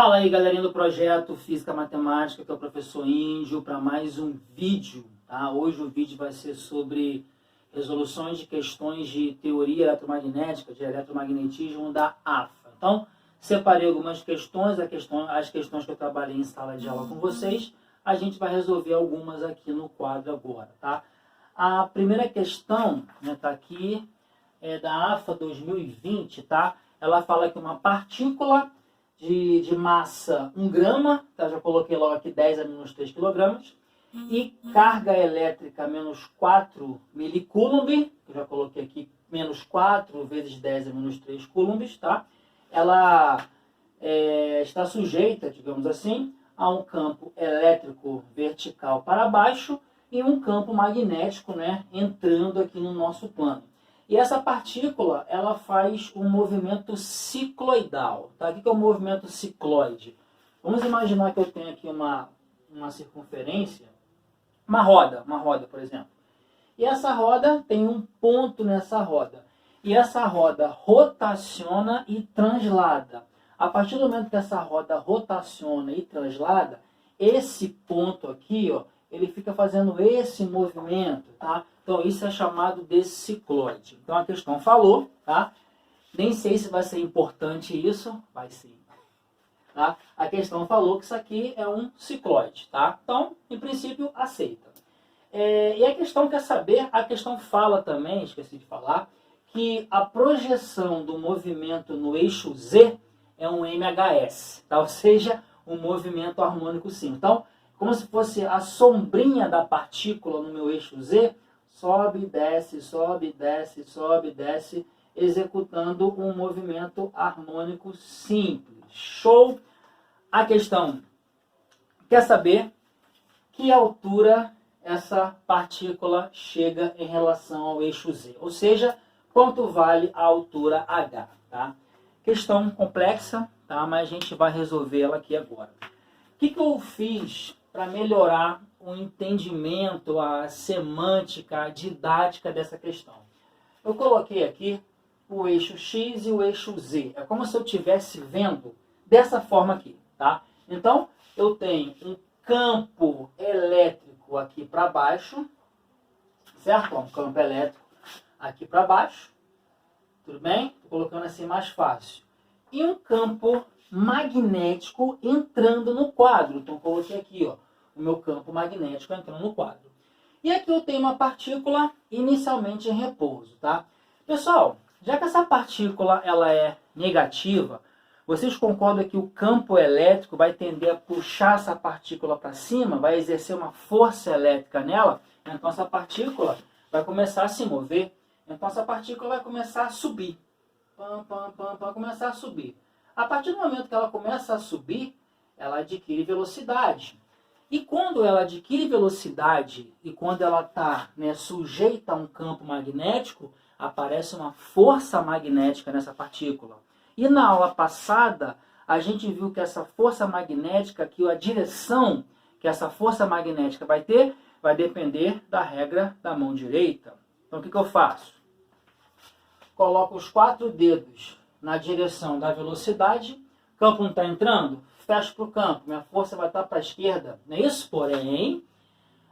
Fala aí, galerinha do projeto Física Matemática, que é o professor Índio, para mais um vídeo, tá? Hoje o vídeo vai ser sobre resoluções de questões de teoria eletromagnética, de eletromagnetismo da AFA. Então, separei algumas questões, as questões que eu trabalhei em sala de aula com vocês, a gente vai resolver algumas aqui no quadro agora, tá? A primeira questão, né, tá aqui, é da AFA 2020, tá? Ela fala que uma partícula de massa 1 grama, tá? Já coloquei logo aqui 10 a menos 3 quilogramas, e carga elétrica menos 4 milicoulomb, que eu já coloquei aqui, menos 4 vezes 10 a menos 3 coulombs, tá? Ela está sujeita, digamos assim, a um campo elétrico vertical para baixo e um campo magnético, né, entrando aqui no nosso plano. E essa partícula, ela faz um movimento cicloidal. Tá? O que é o movimento cicloide? Vamos imaginar que eu tenho aqui uma circunferência, uma roda, por exemplo. E essa roda tem um ponto nessa roda. E essa roda rotaciona e translada. A partir do momento que essa roda rotaciona e translada, esse ponto aqui, ó, ele fica fazendo esse movimento, tá? Então, isso é chamado de cicloide. Então, a questão falou, tá? Nem sei se vai ser importante isso. Vai sim. Tá? A questão falou que isso aqui é um cicloide, tá? Então, em princípio, aceita. E a questão quer saber, a questão fala também, esqueci de falar, que a projeção do movimento no eixo Z é um MHS, tá? Ou seja, um movimento harmônico sim. Então, como se fosse a sombrinha da partícula no meu eixo Z, sobe, desce, sobe, desce, sobe, desce, executando um movimento harmônico simples. Show! A questão quer saber que altura essa partícula chega em relação ao eixo Z, ou seja, quanto vale a altura H, tá? Questão complexa, tá? Mas a gente vai resolver ela aqui agora. O que eu fiz para melhorar o entendimento, a semântica, a didática dessa questão? Eu coloquei aqui o eixo X e o eixo Z. É como se eu estivesse vendo dessa forma aqui, tá? Então, eu tenho um campo elétrico aqui para baixo, certo? Um campo elétrico aqui para baixo, tudo bem? Estou colocando assim mais fácil. E um campo magnético entrando no quadro. Então, coloquei aqui, ó, o meu campo magnético entrando no quadro. E aqui eu tenho uma partícula inicialmente em repouso, tá? Pessoal, já que essa partícula ela é negativa, vocês concordam que o campo elétrico vai tender a puxar essa partícula para cima, vai exercer uma força elétrica nela, então essa partícula vai começar a se mover, então essa partícula vai começar a subir. Começar a subir. A partir do momento que ela começa a subir, ela adquire velocidade. E quando ela adquire velocidade e quando ela está, né, sujeita a um campo magnético, aparece uma força magnética nessa partícula. E na aula passada, a gente viu que essa força magnética, que a direção que essa força magnética vai ter, vai depender da regra da mão direita. Então, o que eu faço? Coloco os 4 dedos na direção da velocidade, o campo não está entrando, fecho para o campo, minha força vai estar para a esquerda, não é isso? Porém,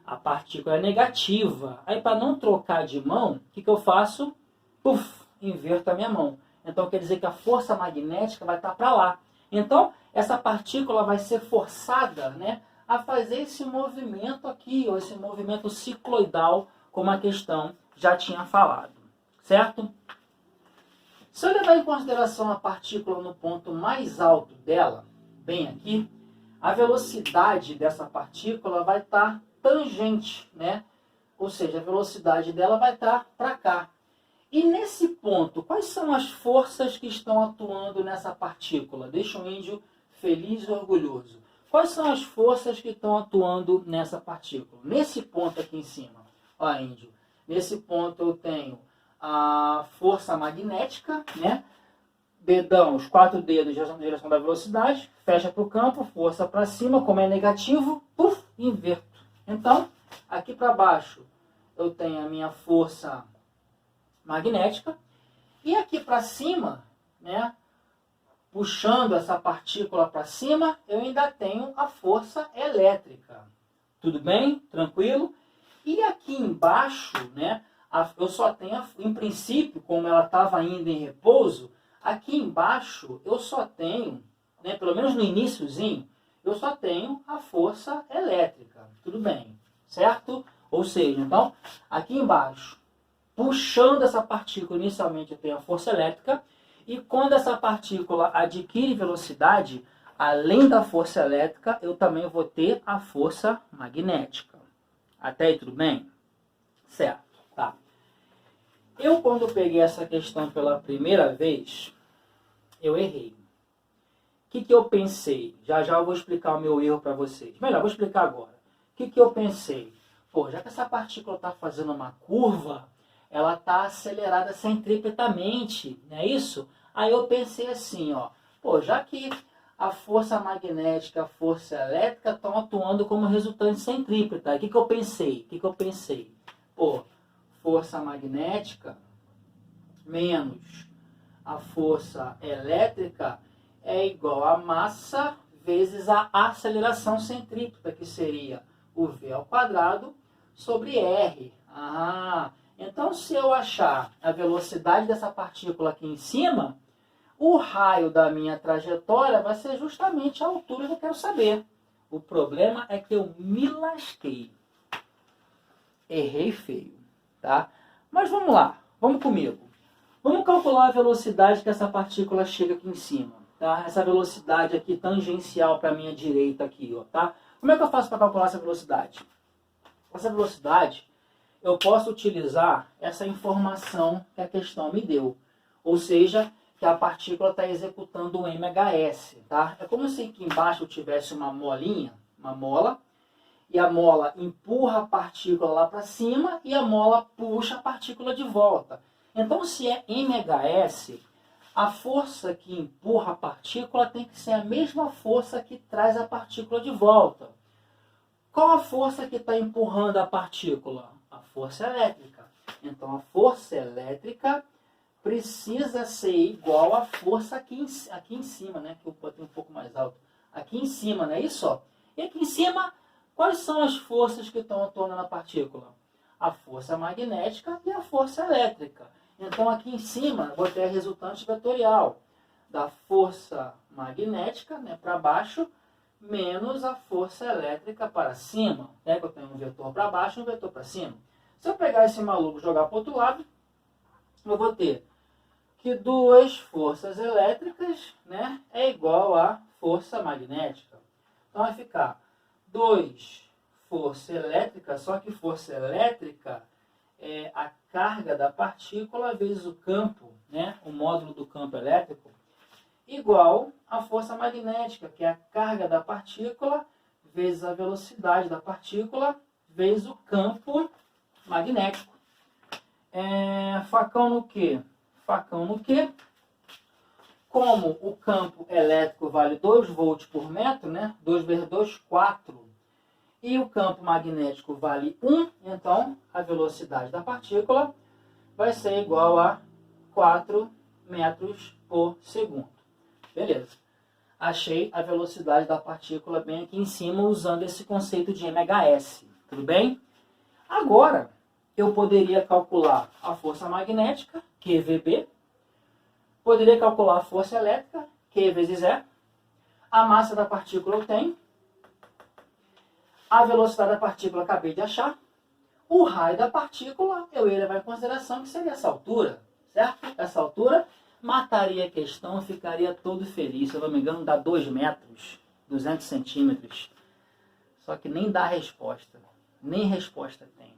a partícula é negativa. Aí, para não trocar de mão, o que eu faço? Puf, inverto a minha mão. Então, quer dizer que a força magnética vai estar para lá. Então, essa partícula vai ser forçada, né, a fazer esse movimento aqui, ou esse movimento cicloidal, como a questão já tinha falado. Certo? Se eu levar em consideração a partícula no ponto mais alto dela, bem aqui, a velocidade dessa partícula vai estar tangente, né? Ou seja, a velocidade dela vai estar para cá. E nesse ponto, quais são as forças que estão atuando nessa partícula? Deixa o índio feliz e orgulhoso. Quais são as forças que estão atuando nessa partícula? Nesse ponto aqui em cima, ó, índio, nesse ponto eu tenho a força magnética, né? Dedão, os 4 dedos na direção da velocidade, fecha para o campo, força para cima, como é negativo, puf, inverto. Então, aqui para baixo eu tenho a minha força magnética, e aqui para cima, né, puxando essa partícula para cima, eu ainda tenho a força elétrica. Tudo bem? Tranquilo? E aqui embaixo, né, eu só tenho, em princípio, como ela estava ainda em repouso, aqui embaixo eu só tenho, né, pelo menos no iniciozinho, eu só tenho a força elétrica. Tudo bem, certo? Ou seja, então, aqui embaixo, puxando essa partícula, inicialmente eu tenho a força elétrica, e quando essa partícula adquire velocidade, além da força elétrica, eu também vou ter a força magnética. Até aí tudo bem? Certo, tá. Eu, quando peguei essa questão pela primeira vez, eu errei. O que eu pensei? Já eu vou explicar o meu erro para vocês. Melhor, vou explicar agora. O que eu pensei? Pô, já que essa partícula está fazendo uma curva, ela está acelerada centripetamente, não é isso? Aí eu pensei assim, ó, pô, já que a força magnética e a força elétrica estão atuando como resultante centrípeta, o que eu pensei? Pô, força magnética menos a força elétrica é igual a massa vezes a aceleração centrípeta, que seria o V ao quadrado sobre R. Então se eu achar a velocidade dessa partícula aqui em cima, o raio da minha trajetória vai ser justamente a altura que eu quero saber. O problema é que eu me lasquei. Errei feio, tá? Mas vamos lá, vamos comigo. Vamos calcular a velocidade que essa partícula chega aqui em cima, tá? Essa velocidade aqui tangencial para a minha direita aqui, ó, tá? Como é que eu faço para calcular essa velocidade? Essa velocidade, eu posso utilizar essa informação que a questão me deu. Ou seja, que a partícula está executando um MHS, tá? É como se aqui embaixo eu tivesse uma molinha, uma mola, e a mola empurra a partícula lá para cima e a mola puxa a partícula de volta. Então, se é MHS, a força que empurra a partícula tem que ser a mesma força que traz a partícula de volta. Qual a força que está empurrando a partícula? A força elétrica. Então, a força elétrica precisa ser igual à força aqui em cima, né? Que eu botei um pouco mais alto. Aqui em cima, não é isso? Ó? E aqui em cima, quais são as forças que estão atuando na partícula? A força magnética e a força elétrica. Então, aqui em cima, vou ter a resultante vetorial da força magnética, né, para baixo, menos a força elétrica para cima. Né, que eu tenho um vetor para baixo e um vetor para cima. Se eu pegar esse maluco e jogar para o outro lado, eu vou ter que duas forças elétricas, né, é igual a força magnética. Então, vai ficar 2 força elétrica, só que força elétrica é a carga da partícula vezes o campo, né, o módulo do campo elétrico, igual a força magnética, que é a carga da partícula vezes a velocidade da partícula vezes o campo magnético. Facão no quê? Facão no quê? Como o campo elétrico vale 2 volts por metro, né, 2 vezes 2, 4, e o campo magnético vale 1, então a velocidade da partícula vai ser igual a 4 metros por segundo. Beleza. Achei a velocidade da partícula bem aqui em cima usando esse conceito de MHS. Tudo bem? Agora, eu poderia calcular a força magnética, QVB. Poderia calcular a força elétrica, Q vezes E. A massa da partícula eu tenho. A velocidade da partícula acabei de achar. O raio da partícula eu ia levar em consideração que seria essa altura, certo? Essa altura mataria a questão, ficaria todo feliz. Se eu não me engano, dá 2 metros, 200 centímetros. Só que nem dá resposta. Nem resposta tem.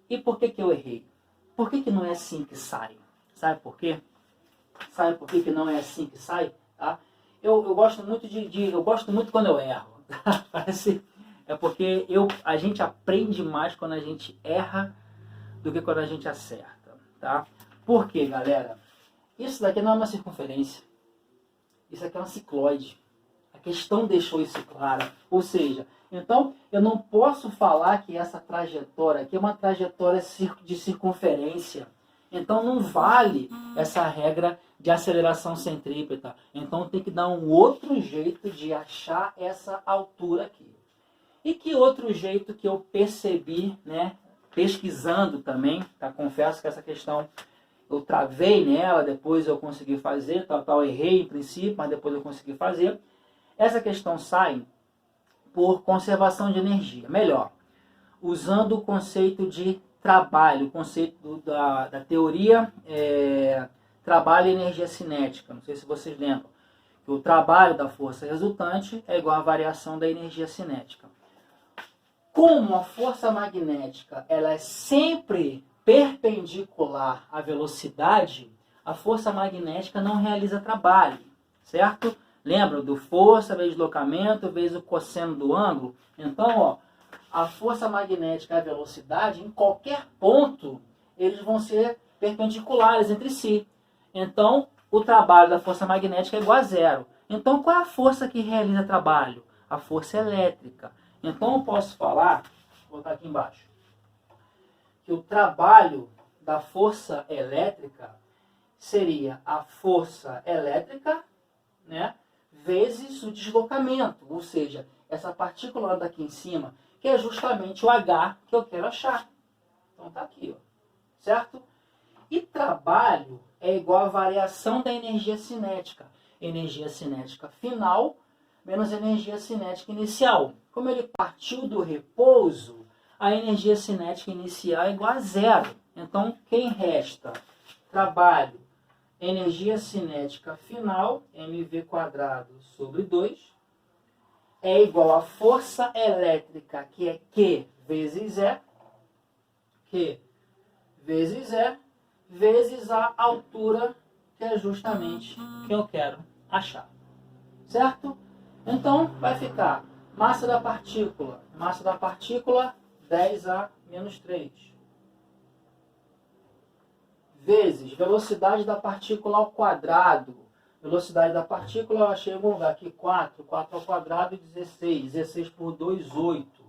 E por que eu errei? Por que não é assim que sai? Sabe por quê? Sabe por que não é assim que sai? Tá? Eu gosto muito eu gosto muito quando eu erro. Tá? Parece... É porque a gente aprende mais quando a gente erra do que quando a gente acerta, tá? Por quê, galera? Isso daqui não é uma circunferência. Isso aqui é uma cicloide. A questão deixou isso claro. Ou seja, então eu não posso falar que essa trajetória aqui é uma trajetória de circunferência. Então não vale essa regra de aceleração centrípeta. Então tem que dar um outro jeito de achar essa altura aqui. E que outro jeito que eu percebi, né, pesquisando também, tá? Confesso que essa questão eu travei nela, depois eu consegui fazer, errei em princípio, mas depois eu consegui fazer. Essa questão sai por conservação de energia. Melhor, usando o conceito de trabalho, o conceito da teoria trabalho e energia cinética. Não sei se vocês lembram. Que o trabalho da força resultante é igual à variação da energia cinética. Como a força magnética ela é sempre perpendicular à velocidade, a força magnética não realiza trabalho, certo? Lembra do força vezes deslocamento vezes o cosseno do ângulo? Então, ó, a força magnética e a velocidade, em qualquer ponto, eles vão ser perpendiculares entre si. Então, o trabalho da força magnética é igual a zero. Então, qual é a força que realiza trabalho? A força elétrica. Então, eu posso falar, vou botar aqui embaixo, que o trabalho da força elétrica seria a força elétrica, né, vezes o deslocamento, ou seja, essa partícula daqui em cima, que é justamente o H que eu quero achar. Então tá aqui, ó, certo? E trabalho é igual a variação da energia cinética. Energia cinética final menos energia cinética inicial. Como ele partiu do repouso, a energia cinética inicial é igual a zero. Então, quem resta? Trabalho, energia cinética final, mv² sobre 2, é igual a força elétrica, que é Q vezes E, Q vezes E, vezes a altura, que é justamente o que eu quero achar. Certo? Então, vai ficar massa da partícula 10⁻³ vezes velocidade da partícula ao quadrado. Velocidade da partícula, eu achei em algum lugar aqui, 4 ao quadrado e 16. 16 por 2, 8.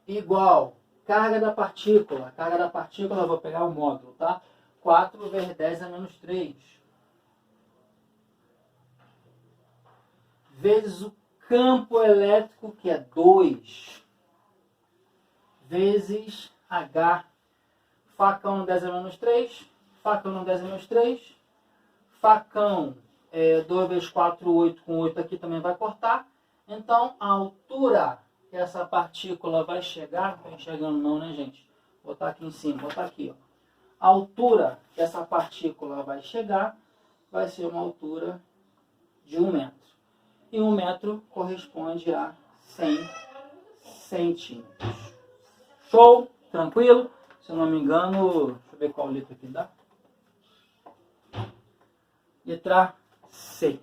Igual, carga da partícula. Carga da partícula, eu vou pegar o módulo, tá? 4 vezes 10⁻³ vezes o campo elétrico, que é 2, vezes H. Facão no 10⁻³, facão no 10⁻³, facão 2 vezes 4, 8, com 8 aqui também vai cortar. Então, a altura que essa partícula vai chegar, não estou enxergando não, né, gente? Vou botar aqui em cima, vou botar aqui, ó. A altura que essa partícula vai chegar vai ser uma altura de 1 metro. E 1 metro corresponde a 100 centímetros. Show? Tranquilo? Se eu não me engano, deixa eu ver qual letra aqui dá. Letra C.